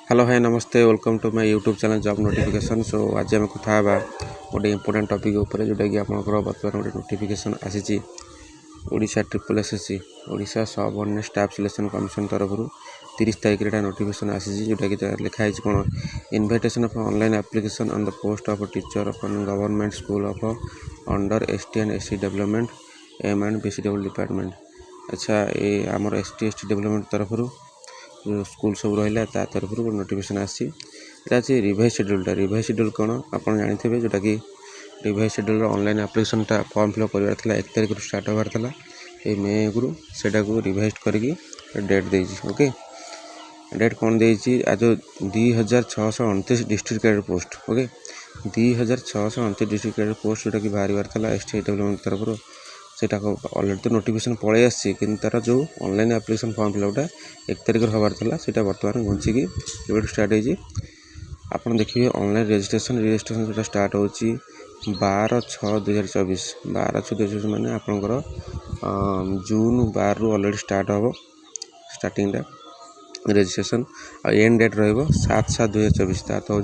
Hello hi नमस्ते welcome to my YouTube channel job notification. So आज आम कथा गोटे इंपोर्टेंट टॉपिक उपर जोटा कि आपंकर बर्तमान गोटे नोटिफिकेशन आसी ओडिशा ट्रिपल एसएससी ओडिशा सब ऑर्डिनेट स्टाफ सिलेक्शन कमिशन तरफ 30 तारीख में नोटिफिकेशन आसी जोटा कि लिखाई कौन invitation of online application on the post of teacher of government school of under ST and SC development M and BCW department. अच्छा ये आमर एसटी एसटी डेवलपमेंट तरफ जो स्कूल सब रहा तरफ नोटिफिकेशन आसी रिवाइज शेड्यूलटा रिवाइज शेड्यूल कौन आप जानते जोटा कि रिवाइज शेड्यूल ऑनलाइन एप्लिकेशनटा फॉर्म फिलअप करार 1 तारीख स्टार्ट होबार था ये मे गुरु से रिवाइज करके डेट दे ओके डेट कौन दे आज 2629 district cadre post okay 2629 district cadre post जोटा कि बाहर था एसटी डेवलपमेंट तरफ से अलरेडी तो नोटिफिकेशन पलि आसी तार जो ऑनलाइन एप्लिकेशन फॉर्म फिलअपटा 1 तारीख हबार था से बर्तमान घुंचिकी स्टार्ट हो आप देखिए ऑनलाइन रजिस्ट्रेशन जो स्टार्ट हो 12/6/2024 12/6/2024 माने आपंकर जून 12 रु अलरेडी स्टार्ट हम स्टार्टिंग रजिस्ट्रेशन एंड डेट रहा 7/7/2024 ता तो हो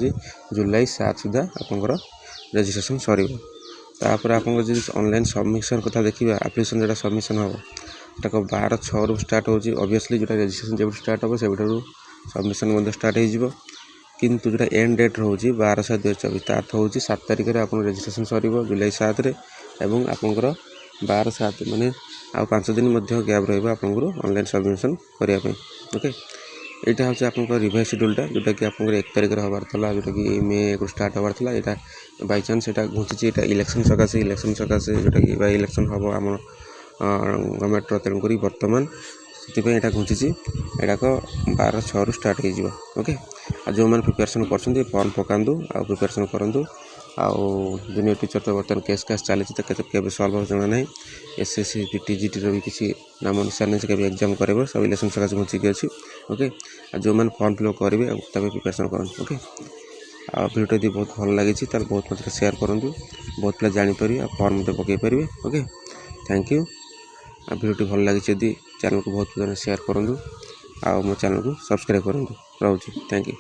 जुलाई 7 सुधा आपंकर रजिस्ट्रेशन सर तापर आप ऑनलाइन सबमिशन कथा देखिए एप्लिकेशन जो सबमिशन हम ताको 12/6 रु स्टार्ट हो ऑब्वियसली जो रजिस्ट्रेशन जब स्टार्ट हम से सबमिशन स्टार्ट हो किंतु जो एंड डेट रोचे 12/7/2024 ता अर्थ हो 7 तारीख में आप रजिस्ट्रेशन सर जुलाई 7 एवं आपंकर 12/7 माने आ 5 दिन गैप रहा ऑनलाइन सबमिशन करने ओके यहाँ हूँ आप रिवाइज शेड्यूलटा जोटा कि आप 1 तारीख हबार था जोटा कि मे को स्टार्ट हबार था यहाँ बाई चान्स यहाँ घुंची इलेक्शन सकाशे जोटा कि बाई इलेक्शन हम आम गवर्नमेंट तेणुक बर्तमान से यहाँ घुंची यहाँ 12/6 रु स्टार्ट हो ओके आ जो मैंने प्रिपेरेसन कर फॉर्म पकातु आ प्रिपेरेसन करूँ आउ जूनियर टीचर तो बर्तमान केस कास चली सल्व हो जाना ना एसएससी टीजीटी भी किसी नाम निशान नहीं से एग्जाम करेंगे सब इलेक्शन सकाशे घुंचिकी अच्छी ओके आ जो मैंने फॉर्म फिलअप करेंगे प्रिपेरेसन करूँ ओके आ भिडियो यदि बहुत भल लगी बहुत मत सेयार करूँ बहुत पिला जापर आ फॉर्म मत पकई पारे ओके थैंक यू आ भिडियो भल लगी चैनल को बहुत सेयार करूँ आ मो चैनल को सब्सक्राइब करूँ रोचे थैंक यू।